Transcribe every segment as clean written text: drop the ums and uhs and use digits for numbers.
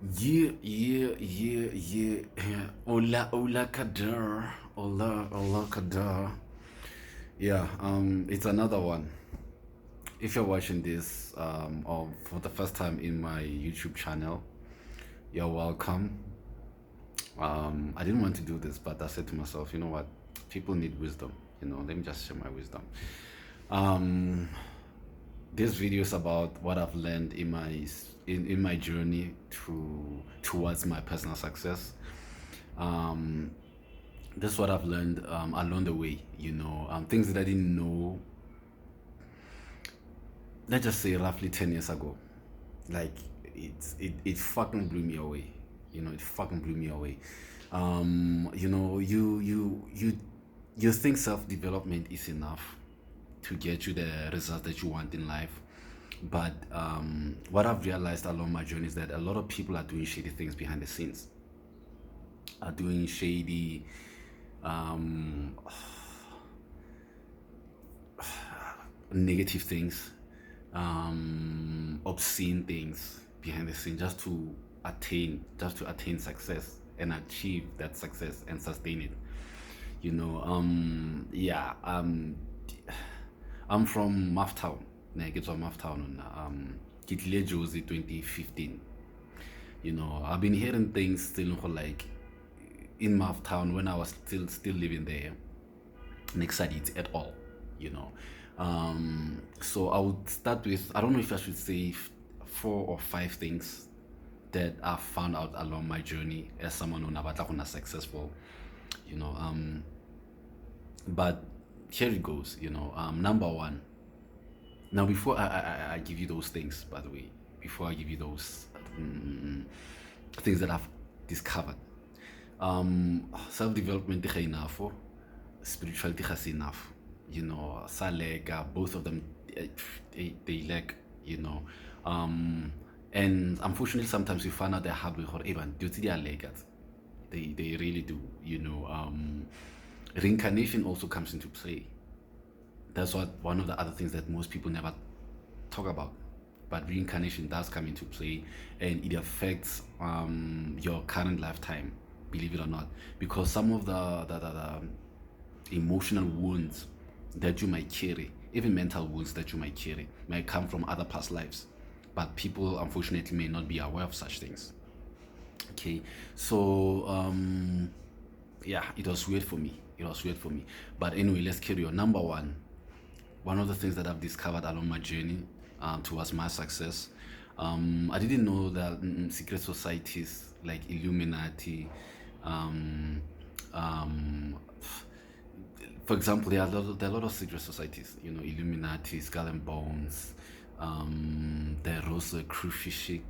Yeah. Ola Kadar. Ola Kadar. Yeah, it's another one. If you're watching this or for the first time in my YouTube channel, you're welcome. I didn't want to do this, but I said to myself, you know what? People need wisdom. Let me just share my wisdom. Um, this video is about what I've learned in my journey towards my personal success. Um, this is what I've learned along the way. Things that I didn't know. Let's just say roughly 10 years ago. Like it fucking blew me away. It fucking blew me away. You think self development is enough to get you the results that you want in life. But what I've realized along my journey is that a lot of people are doing shady things behind the scenes, are doing shady, um, negative things, obscene things behind the scene just to attain success and achieve that success and sustain it. Yeah. I'm from Maftown. Ne, ke tswa Maftown. Ke tlile Jozi 2015. I've been hearing things still like in Maftown when I was still living there. Next it at all, you know. So I would start with, I don't know if I should say 4 or 5 things that I found out along my journey as someone who never successful, you know. But here it goes, number one. Now, before I give you those things, by the way, before I give you those things that I've discovered, self development is enough, spirituality is enough. Sa lega, both of them, they lack, and unfortunately, sometimes we find out they're hard with or even due to their legat. They really do, Reincarnation also comes into play. That's one of the other things that most people never talk about. But reincarnation does come into play, and it affects your current lifetime, believe it or not, because some of the emotional wounds that you might carry, even mental wounds that you might carry, might come from other past lives. But people, unfortunately, may not be aware of such things. Okay, so yeah, it was weird for me. But anyway, let's carry on. Number one of the things that I've discovered along my journey towards my success, I didn't know that secret societies like Illuminati, um, for example, there are a lot of secret societies, Illuminati, Skull and Bones, the Rosa Crucifixion,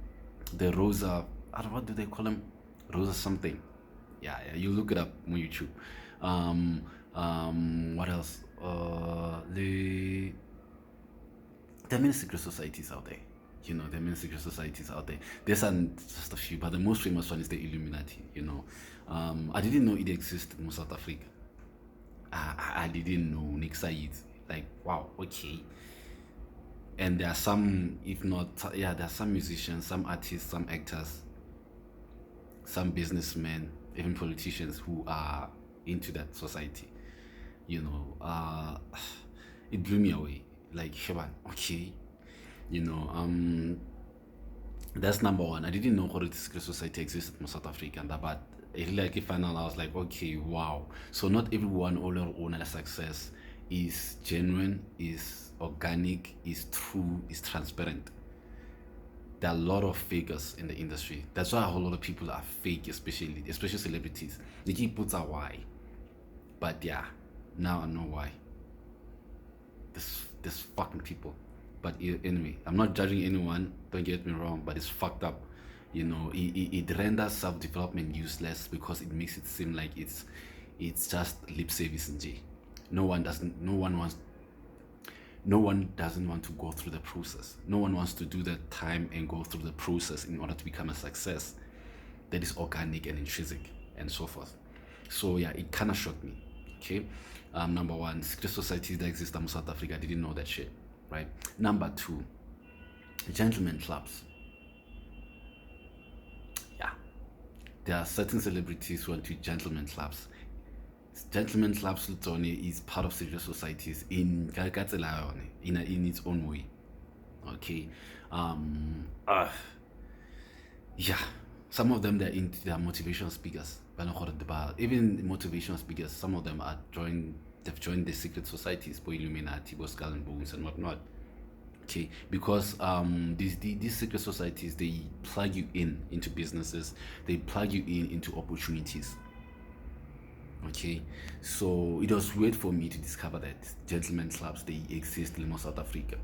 the Rosa, I don't know, what do they call them? Rosa something. Yeah, you look it up on YouTube. What else? There are many secret societies out there. There are many secret societies out there. There's just a few, but the most famous one is the Illuminati. I didn't know it existed in South Africa. I didn't know Nick Said. Like, wow, okay. And there are some, if not, yeah, there are some musicians, some artists, some actors, some businessmen, even politicians who are into that society. It blew me away. Like, Sheban, okay, you know, um, that's number one. I didn't know what secret society existed in South Africa, but like final, I was like, okay, wow. So not everyone all or own a success is genuine, is organic, is true, is transparent. There are a lot of fakers in the industry. That's why a whole lot of people are fake, especially celebrities. They keep puts out why. But yeah, now I know why. This fucking people. But anyway, I'm not judging anyone, don't get me wrong, but it's fucked up. It renders self-development useless because it makes it seem like it's just lip service and J. No one doesn't want to go through the process. No one wants to do the time and go through the process in order to become a success that is organic and intrinsic and so forth. So yeah, it kind of shocked me. Okay, number one, secret societies that exist in South Africa, I didn't know that shit, right? Number two, gentlemen clubs. there are certain celebrities who went to gentlemen clubs. Gentlemen clubs is part of secret societies in in its own way. Okay. Um uh, yeah, some of them they're motivational speakers. Even motivational speakers, some of them they've joined the secret societies, Bo Illuminati, Bo Skull and Bones and whatnot. Okay, because these secret societies, they plug you into businesses, they plug you into opportunities. Okay, so it was weird for me to discover that gentlemen clubs, they exist in South Africa.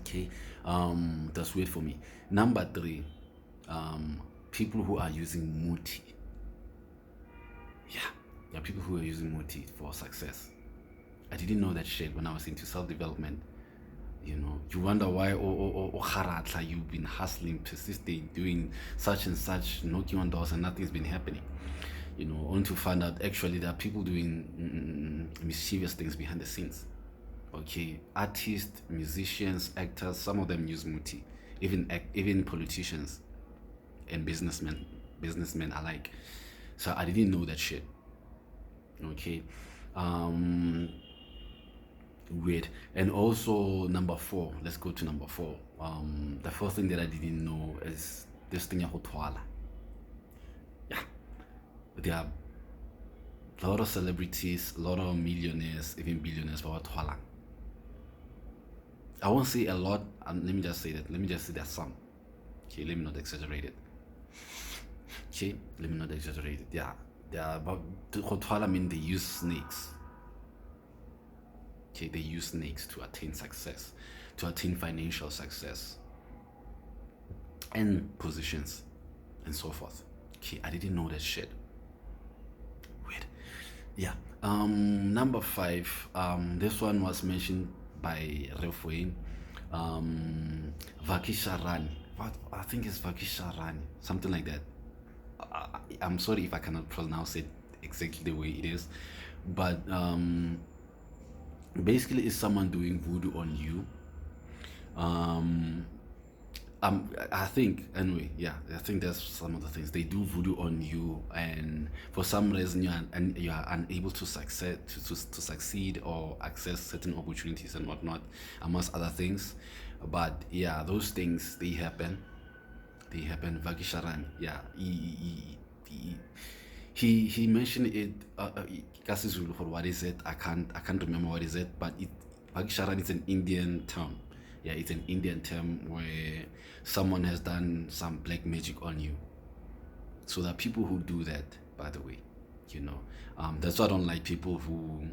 Okay, that's weird for me. Number three, people who are using Muti. Yeah, there are people who are using Muti for success. I didn't know that shit when I was into self-development. You wonder why you've been hustling, persisting, doing such and such, knocking on doors, and nothing's been happening. Only to find out actually there are people doing mischievous things behind the scenes. Okay, artists, musicians, actors, some of them use Muti, even politicians and businessmen alike. So I didn't know that shit. Okay, weird. And also number four, let's go to number four. The first thing that I didn't know is this thing Twala. Yeah, there are a lot of celebrities, a lot of millionaires, even billionaires for Twala. I won't say a lot, and let me just say there's some. Okay, let me not exaggerate it. Okay, let me not exaggerate it. Yeah, they are about Twala. I mean, they use snakes. Okay, they use snakes to attain success, to attain financial success and positions and so forth. Okay, I didn't know that shit. Weird. Yeah. Number five, this one was mentioned by Refwayne. Vakisharani. What, I think it's Vakisharani, something like that. I'm sorry if I cannot pronounce it exactly the way it is, but basically it's someone doing voodoo on you. I think anyway, yeah, I think that's some of the things they do voodoo on you, and for some reason you are unable to succeed or access certain opportunities and whatnot, amongst other things. But yeah, those things they happen. They happen. Vakisharan, yeah, he mentioned it. What is it? I can't remember what is it, but Vakisharan is an Indian term. Yeah, it's an Indian term where someone has done some black magic on you. So there are people who do that, by the way. That's why I don't like people who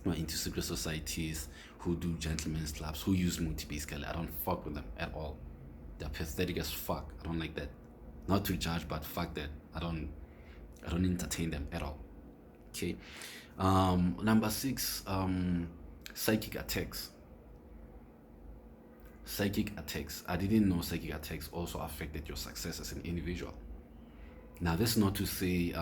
are into secret societies, who do gentlemen's clubs, who use Muti basically. I don't fuck with them at all. They're pathetic as fuck. I don't like that. Not to judge, but fuck that. I don't entertain them at all. Okay. Number six, psychic attacks. Psychic attacks. I didn't know psychic attacks also affected your success as an individual. Now, that's not to say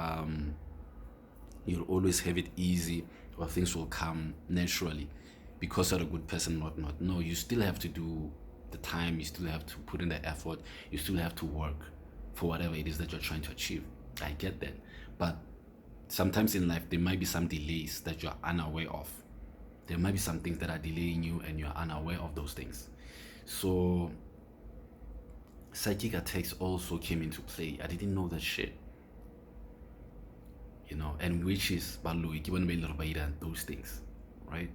you'll always have it easy or things will come naturally because you're a good person, whatnot. No, you still have to do the time, you still have to put in the effort, you still have to work for whatever it is that you're trying to achieve. I get that. But sometimes in life, there might be some delays that you're unaware of. There might be some things that are delaying you and you're unaware of those things. So psychic attacks also came into play. I didn't know that shit. And witches, those things, right?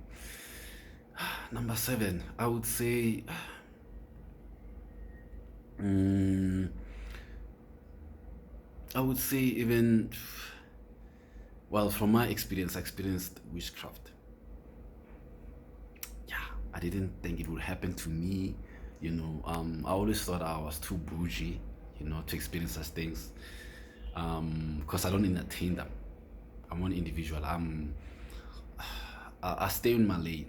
Number seven, I would say, even, well, from my experience, I experienced witchcraft. Yeah, I didn't think it would happen to me. I always thought I was too bougie, to experience such things. Because I don't entertain them. I'm one individual. I stay in my lane.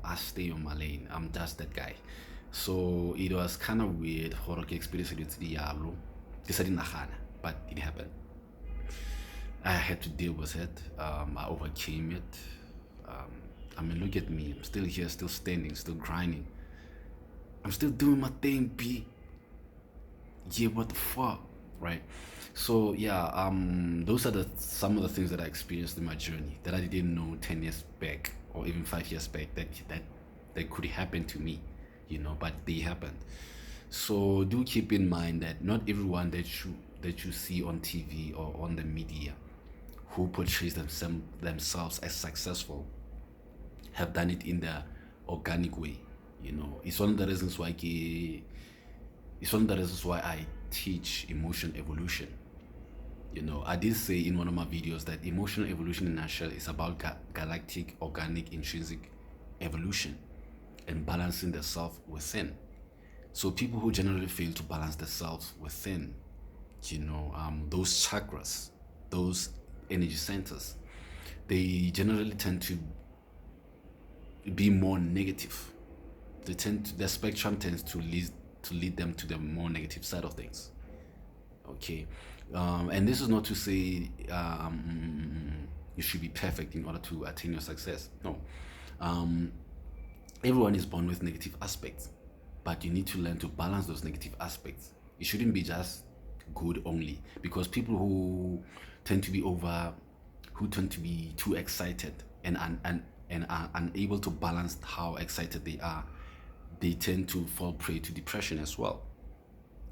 I stay on my lane. I'm just that guy. So it was kind of weird for the experience with the yalo. But it happened. I had to deal with it. I overcame it. Look at me. I'm still here, still standing, still grinding. I'm still doing my thing, B. yeah, what the fuck, right? So yeah, those are the some of the things that I experienced in my journey that I didn't know 10 years back or even 5 years back that could happen to me, but they happened. So do keep in mind that not everyone that you see on TV or on the media who portrays themselves as successful have done it in the organic way. It's one of the reasons why I teach emotion evolution. I did say in one of my videos that emotional evolution in a nutshell is about galactic, organic, intrinsic evolution and balancing the self within. So people who generally fail to balance themselves within, those chakras, those energy centers, they generally tend to be more negative. Their spectrum tends to lead them to the more negative side of things. Okay, and this is not to say you should be perfect in order to attain your success. No, um, everyone is born with negative aspects, but you need to learn to balance those negative aspects. It shouldn't be just good only, because people who tend to be too excited and are unable to balance how excited they are, they tend to fall prey to depression as well.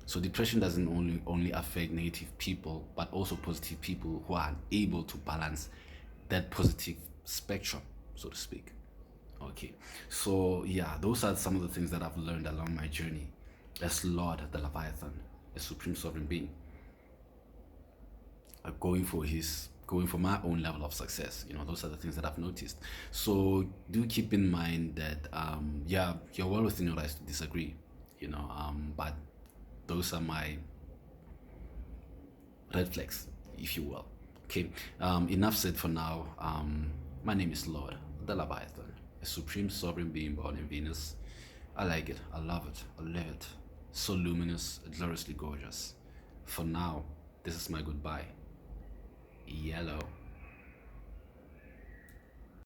So depression doesn't only affect negative people, but also positive people who are unable to balance that positive spectrum, so to speak. Okay, so yeah, those are some of the things that I've learned along my journey as Lord the Leviathan, a supreme sovereign being, going for my own level of success. Those are the things that I've noticed. So do keep in mind that yeah, you're well within your rights to disagree. But those are my red flags, if you will. Okay, enough said for now. My name is Lord the Leviathan, a supreme sovereign being born in Venus. I like it, I love it, I live it. So luminous, gloriously gorgeous. For now, this is my goodbye. Yellow.